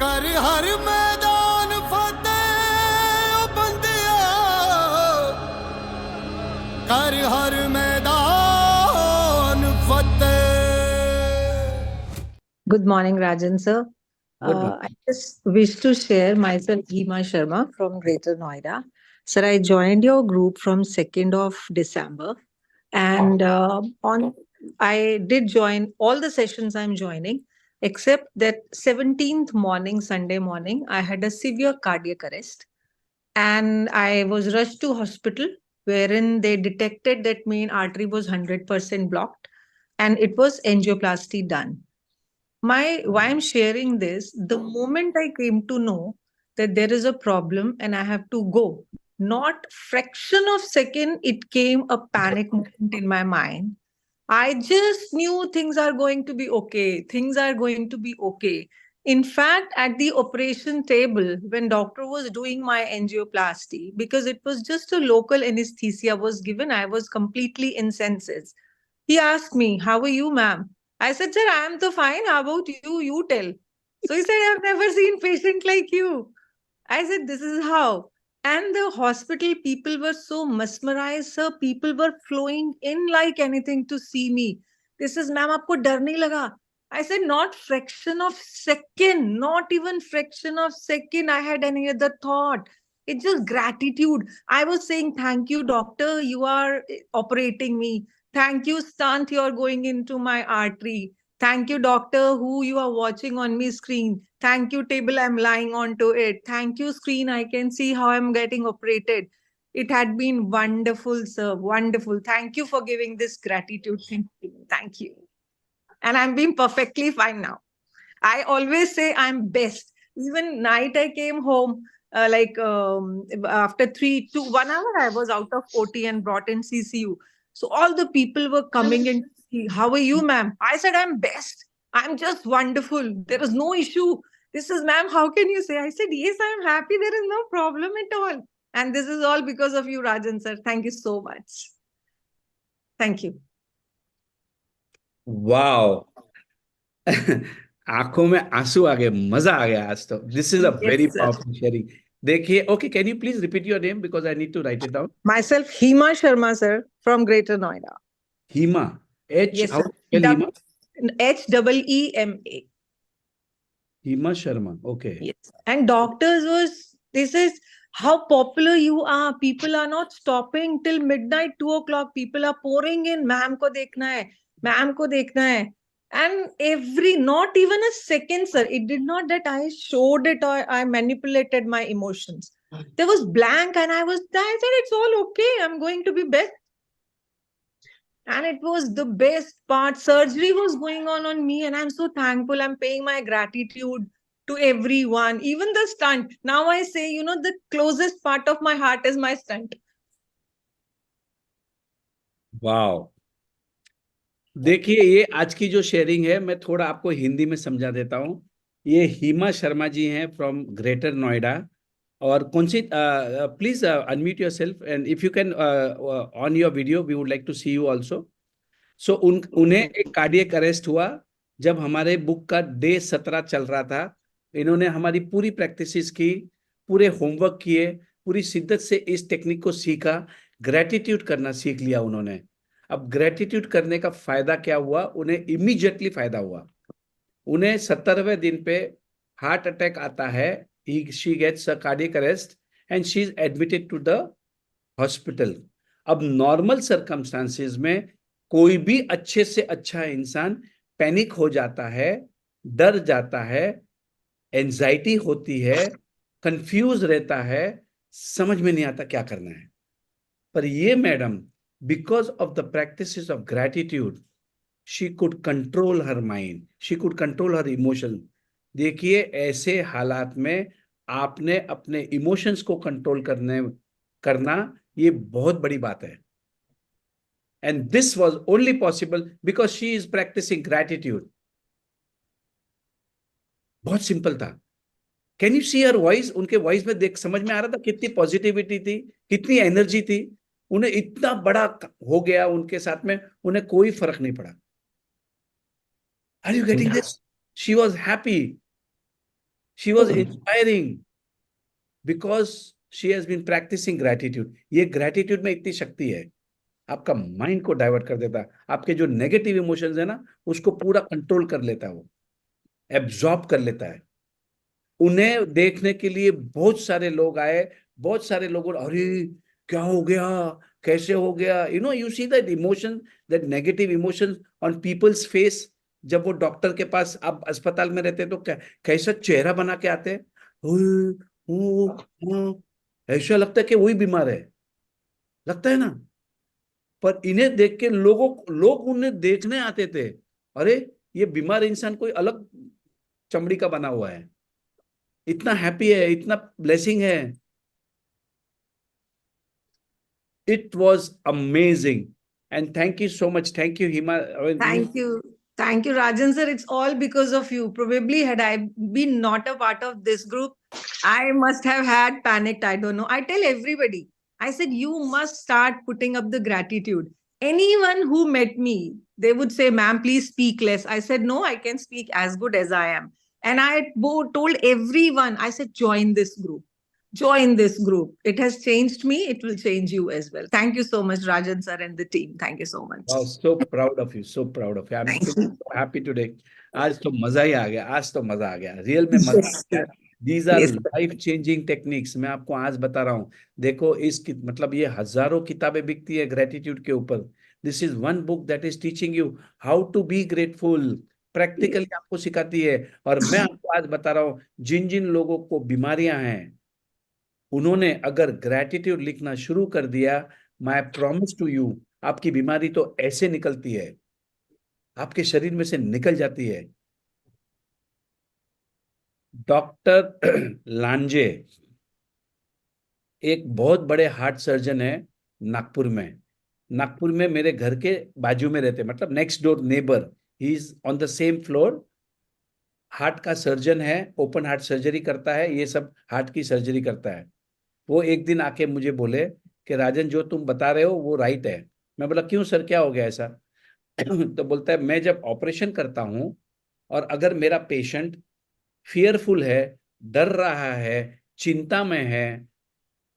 कर हर मैदान फतेह ओ बंदिया, कर हर मैदान फतेह। Good morning, Rajan sir. Good I morning. just wish to share myself, Hima Sharma from Greater Noida. Sir, I joined your group from 2nd of December, and I did join all the sessions I'm joining, except that 17th morning, Sunday morning, I had a severe cardiac arrest, and I was rushed to hospital, wherein they detected that main artery was 100% blocked, and it was angioplasty done. My why I'm sharing this, the moment I came to know that there is a problem and I have to go, not fraction of second it came a panic moment in my mind. I just knew things are going to be okay, things are going to be okay. In fact, at the operation table, when doctor was doing my angioplasty, because it was just a local anesthesia was given, I was completely in senses. He asked me, "How are you, ma'am?" I said, "Sir, I am so fine. How about you? You tell." So he said, "I've never seen patient like you." I said, "This is how." And the hospital people were so mesmerized, sir. People were flowing in like anything to see me. This is, "Ma'am, aapko dar nahi laga?" I said, "Not fraction of second, not even fraction of second I had any other thought. It's just gratitude." I was saying, "Thank you, doctor. You are operating me. Thank you, stunt. You're going into my artery. Thank you, doctor, who you are watching on me screen. Thank you, table, I'm lying onto it. Thank you, screen, I can see how I'm getting operated." It had been wonderful, sir. Wonderful. Thank you for giving this gratitude. Thank you. And I'm being perfectly fine now. I always say I'm best. Even night I came home, after 1 hour, I was out of OT and brought in CCU. So all the people were coming in to see, "How are you, ma'am?" I said, "I'm best. I'm just wonderful. There is no issue." This is, "Ma'am, how can you say?" I said, "Yes, I'm happy. There is no problem at all." And this is all because of you, Rajan sir. Thank you so much. Thank you. Wow. आंखों में आंसू आ गए, मजा आ गया आज तो. This is a very Yes, sir. Powerful sharing. देखिए, okay, can you please repeat your name because I need to write it down. Myself, Hima Sharma, sir, from Greater Noida. Heema. H Yes, how sir. Spell Heema? HEEMA. Heema Sharma. Okay. Yes. And doctors was, this is how popular you are. People are not stopping till midnight, 2 o'clock. People are pouring in, "Ma'am ko dekhna hai, ma'am ko dekhna hai." And not even a second, sir. It did not that I showed it or I manipulated my emotions. There was blank, and I said, "It's all okay. I'm going to be best." And it was the best part. Surgery was going on me, and I'm so thankful. I'm paying my gratitude to everyone, even the stunt. Now I say, the closest part of my heart is my stunt. Wow. देखिए, ये आज की जो sharing है, मैं थोड़ा आपको हिंदी में समझा देता हूँ. ये हीमा शर्मा जी हैं फ्रॉम ग्रेटर नोएडा. और कौन सी, please unmute yourself and if you can on your video, we would like to see you also. So उन्हें एक कार्डियक अरेस्ट हुआ जब हमारे बुक का डे 17 चल रहा था. इन्होंने हमारी पूरी प्रैक्टिसेस की, पूरे होमवर्क किए, पूरी शिद्दत से इस टेक्निक को सीखा. ग्रेटिट्यूड करना सीख लिया उन्होंने. अब ग्रेटिट्यूड करने का फायदा क्या हुआ? उन्हें इमीडिएटली फायदा हुआ. उन्हें 70वें दिन पे हार्ट अटैक आता है. She gets a cardiac arrest and she is admitted to the hospital. अब नॉर्मल सर्कमस्टांसेस में कोई भी अच्छे से अच्छा इंसान पैनिक हो जाता है, डर जाता है, एंजाइटी होती है, कंफ्यूज रहता है, समझ में नहीं आता क्या करना है. पर ये madam, because of the practices of gratitude, she could control her mind, she could control her emotion. देखिए, ऐसे हालात में आपने अपने इमोशंस को कंट्रोल करना ये बहुत बड़ी बात है. And this was only possible because she is practicing gratitude. बहुत सिंपल था. Can you see her voice? उनके वॉइस में देख समझ में आ रहा था कितनी पॉजिटिविटी थी, कितनी एनर्जी थी. उन्हें इतना बड़ा हो गया उनके साथ में, उन्हें कोई फर्क नहीं पड़ा. Are you getting this? She was happy. She was inspiring because she has been practicing gratitude. ये gratitude में इतनी शक्ति है, आपका माइंड को डाइवर्ट कर देता है, आपके जो नेगेटिव इमोशंस है ना उसको पूरा कंट्रोल कर लेता है, वो एब्जॉर्ब कर लेता है। उन्हें देखने के लिए बहुत सारे लोग आए, बहुत सारे लोगों ने अरे क्या हो गया, कैसे हो गया, you see that emotion, that negative emotion on people's face. जब वो डॉक्टर के पास, आप अस्पताल में रहते हैं तो कैसा चेहरा बना के आते हैं, ऐसा लगता है कि वही बीमार है, लगता है ना। पर इन्हें देख के लोग उन्हें देखने आते थे, अरे ये बीमार इंसान कोई अलग चमड़ी का बना हुआ है, इतना हैप्पी है, इतना ब्लेसिंग है। It was amazing. And thank you so much. Thank you, Hima. Thank you. Thank you, Rajan sir. It's all because of you. Probably had I been not a part of this group, I must have had panicked. I don't know. I tell everybody, I said, you must start putting up the gratitude. Anyone who met me, they would say, ma'am, please speak less. I said, no, I can speak as good as I am. And I told everyone, I said, join this group. Join this group. It has changed me. It will change you as well. Thank you so much, Rajan sir and the team. Thank you so much. Wow, so proud of you. So proud of you. I'm Thank so you. happy today. आज तो मजा ही आ गया, आज तो मजा आ गया, real में मजा आ Yes, गया। sir. These are Yes, sir. Life changing techniques, मैं आपको आज बता रहा हूँ। देखो मतलब ये हजारों किताबें बिकती है ग्रेटिट्यूड के ऊपर। This is one book that is teaching you how to be grateful, practically आपको सिखाती है। और मैं आपको आज बता रहा हूँ, जिन जिन लोगों को बीमारियां हैं, उन्होंने अगर ग्रेटिट्यूड लिखना शुरू कर दिया, माय प्रॉमिस टू यू, आपकी बीमारी तो ऐसे निकलती है, आपके शरीर में से निकल जाती है। डॉक्टर लांजे एक बहुत बड़े हार्ट सर्जन है नागपुर में। नागपुर में मेरे घर के बाजू में रहते, मतलब next door neighbour, he is on the same floor. Heart का सर्जन है, ओपन हार्ट सर्जरी करता है, ये सब हार्ट की सर्जरी करता है। वो एक दिन आके मुझे बोले कि राजन, जो तुम बता रहे हो वो राइट है। मैं बोला क्यों सर, क्या हो गया ऐसा? तो बोलता है, मैं जब ऑपरेशन करता हूं और अगर मेरा पेशेंट फियरफुल है, डर रहा है, चिंता में है,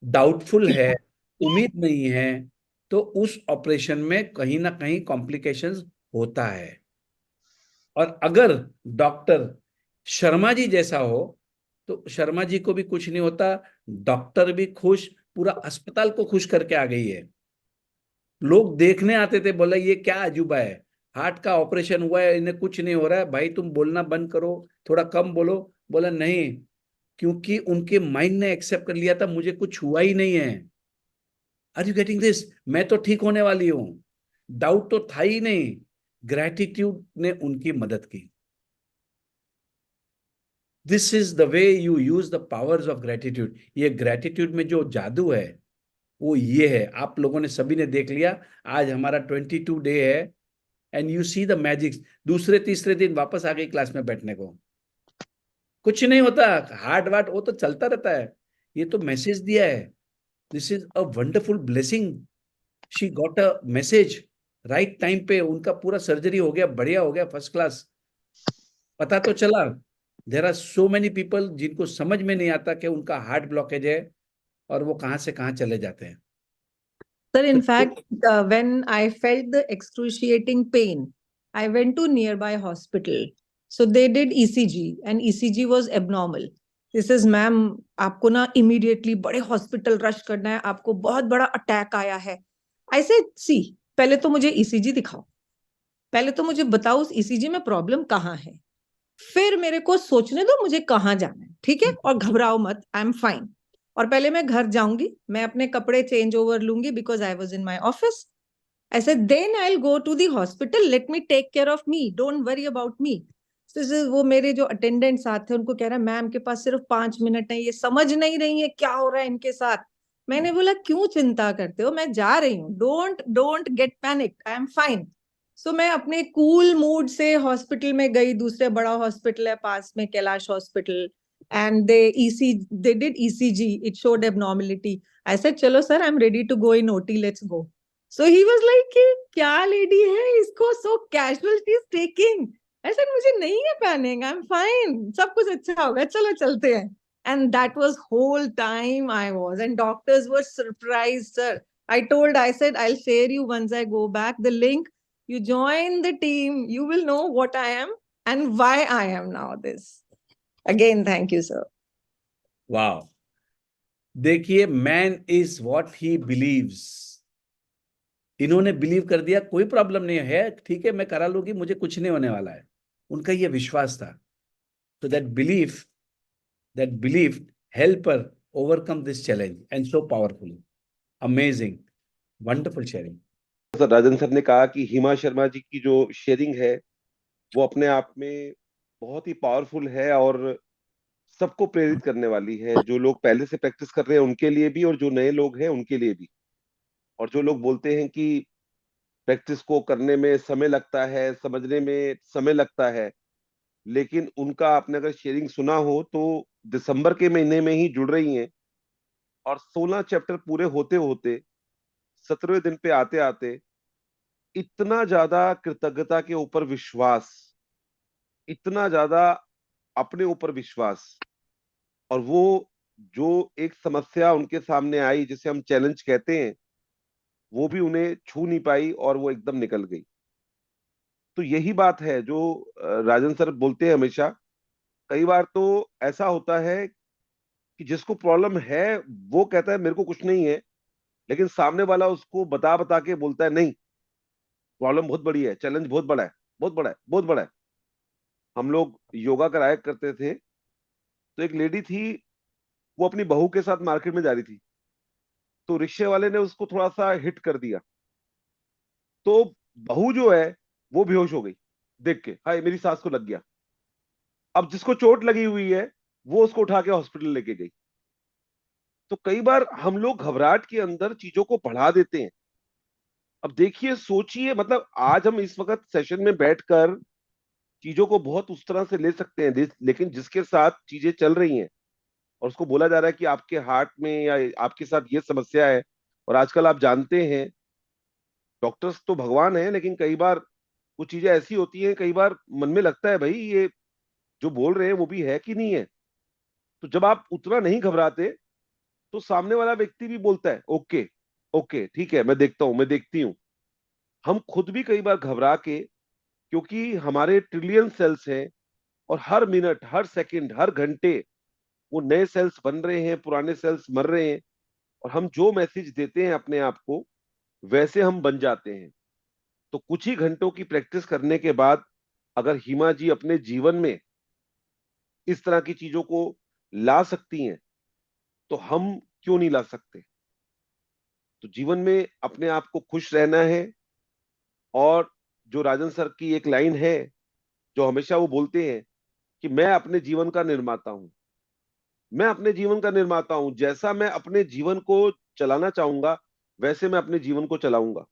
डाउटफुल है, उम्मीद नहीं है, तो उस ऑपरेशन में कहीं ना कहीं कॉम्प्लिकेशंस होता है। और अगर डॉक्टर शर्मा जी जैसा हो तो शर्मा जी को भी कुछ नहीं होता, डॉक्टर भी खुश, पूरा अस्पताल को खुश करके आ गई है। लोग देखने आते थे, बोला ये क्या अजूबा है, हार्ट का ऑपरेशन हुआ है, इन्हें कुछ नहीं हो रहा है, भाई तुम बोलना बंद करो, थोड़ा कम बोलो। बोला नहीं, क्योंकि उनके माइंड ने एक्सेप्ट कर लिया था मुझे कुछ हुआ ही नहीं है। Are you getting this? मैं तो ठीक होने वाली हूं, डाउट तो था ही नहीं। ग्रेटिट्यूड ने उनकी मदद की। This is the way you use the powers of gratitude. ये ग्रेटिट्यूड में जो जादू है वो ये है, आप लोगों ने सभी ने देख लिया। आज हमारा 22 डे है and you see the magics. दूसरे तीसरे दिन वापस आ गई क्लास में बैठने को, कुछ नहीं होता, हार्ट वार्ट वो तो चलता रहता है। ये तो मैसेज दिया है, this is a wonderful blessing. She got a message right time पे, उनका पूरा सर्जरी हो गया, बढ़िया हो गया, फर्स्ट क्लास। पता तो चला। There are so many people जिनको समझ में नहीं आता कि उनका हार्ट ब्लॉकेज है और वो कहां से कहां चले जाते हैं। Sir, in fact, when I felt the excruciating pain, I went to nearby hospital. So they did ECG and ECG was abnormal. This is, ma'am, आपको ना immediately बड़े hospital rush करना है, आपको बहुत बड़ा attack आया है। I said, see, पहले तो मुझे ECG दिखाओ, पहले तो मुझे बताओ उस ECG में प्रॉब्लम कहाँ है, फिर मेरे को सोचने दो मुझे कहाँ जाना है, ठीक है? और घबराओ मत, आई एम फाइन। और पहले मैं घर जाऊंगी, मैं अपने कपड़े चेंज ओवर लूंगी because I was in my office. I said then I will go to the hospital, let me take care of me, don't worry about me. वो मेरे जो अटेंडेंट्स आते थे उनको कह रहा है, मैम के पास सिर्फ 5 मिनट है, ये समझ नहीं रही है क्या हो रहा है इनके साथ। मैंने बोला क्यों चिंता करते हो, मैं जा रही हूँ, don't get panic, I am fine. So मैं अपने कूल मूड से हॉस्पिटल में गई, दूसरे बड़ा हॉस्पिटल है पास में, Kailash hospital, and they did ECG, it showed abnormality. I said चलो sir, I'm ready to go in OT, let's go. So he was like कि क्या लेडी है इसको, so casual she is taking, I said मुझे नहीं है panic, I'm fine, सब कुछ अच्छा होगा, चलो चलते हैं. And that was whole time I was, and doctors were surprised, sir. I said, I'll share you once I go back the link. You join the team, you will know what I am and why I am now this. Again, thank you, sir. वाह, देखिए, man is what he believes. इन्होंने believe कर दिया, कोई problem नहीं है, ठीक है, मैं करा लूंगी, मुझे कुछ नहीं होने वाला है. उनका ये विश्वास था. तो that belief help her overcome this challenge, and so powerfully. Amazing, wonderful sharing. Sir, Rajan sir ने कहा कि हिमा शर्मा जी की जो शेयरिंग है वो अपने आप में बहुत ही पावरफुल है और सबको प्रेरित करने वाली है. जो लोग पहले से प्रैक्टिस कर रहे हैं उनके लिए भी और जो नए लोग हैं उनके लिए भी. और जो लोग बोलते हैं कि प्रैक्टिस को करने में समय लगता है, समझने में समय लगता है, लेकिन उनका आपने अगर शेयरिंग सुना हो तो दिसंबर के महीने में ही जुड़ रही हैं और 16 चैप्टर पूरे होते होते 17वें दिन पे आते आते इतना ज्यादा कृतज्ञता के ऊपर विश्वास, इतना ज्यादा अपने ऊपर विश्वास, और वो जो एक समस्या उनके सामने आई जिसे हम चैलेंज कहते हैं वो भी उन्हें छू नहीं पाई और वो एकदम निकल गई. तो यही बात है जो राजन सर बोलते हैं हमेशा. कई बार तो ऐसा होता है कि जिसको प्रॉब्लम है वो कहता है मेरे को कुछ नहीं है, लेकिन सामने वाला उसको बता बता के बोलता है नहीं, प्रॉब्लम बहुत बड़ी है, चैलेंज बहुत बड़ा है, बहुत बड़ा है, बहुत बड़ा है. हम लोग योगा कराया करते थे तो एक लेडी थी, वो अपनी बहू के साथ मार्केट में जा रही थी, तो रिक्शे वाले ने उसको थोड़ा सा हिट कर दिया, तो बहू जो है वो बेहोश हो गई. देख के हाय मेरी सास को लग गया. अब जिसको चोट लगी हुई है वो उसको उठा के हॉस्पिटल लेके गई. तो कई बार हम लोग घबराहट के अंदर चीजों को बढ़ा देते हैं. अब देखिए, सोचिए, मतलब आज हम इस वक्त सेशन में बैठकर चीजों को बहुत उस तरह से ले सकते हैं, लेकिन जिसके साथ चीजें चल रही हैं और उसको बोला जा रहा है कि आपके हार्ट में या आपके साथ ये समस्या है. और आजकल आप जानते हैं डॉक्टर्स तो भगवान है, लेकिन कई बार कुछ चीजें ऐसी होती हैं, कई बार मन में लगता है भाई ये जो बोल रहे हैं वो भी है कि नहीं है. तो जब आप उतना नहीं घबराते तो सामने वाला व्यक्ति भी बोलता है ओके ओके ठीक है, मैं देखता हूं, मैं देखती हूँ. हम खुद भी कई बार घबरा के, क्योंकि हमारे ट्रिलियन सेल्स हैं और हर मिनट, हर सेकंड, हर घंटे वो नए सेल्स बन रहे हैं, पुराने सेल्स मर रहे हैं, और हम जो मैसेज देते हैं अपने आप को वैसे हम बन जाते हैं. तो कुछ ही घंटों की प्रैक्टिस करने के बाद अगर हिमा जी अपने जीवन में इस तरह की चीजों को ला सकती हैं तो हम क्यों नहीं ला सकते. तो जीवन में अपने आप को खुश रहना है. और जो राजन सर की एक लाइन है जो हमेशा वो बोलते हैं कि मैं अपने जीवन का निर्माता हूं, मैं अपने जीवन का निर्माता हूं, जैसा मैं अपने जीवन को चलाना चाहूंगा वैसे मैं अपने जीवन को चलाऊंगा.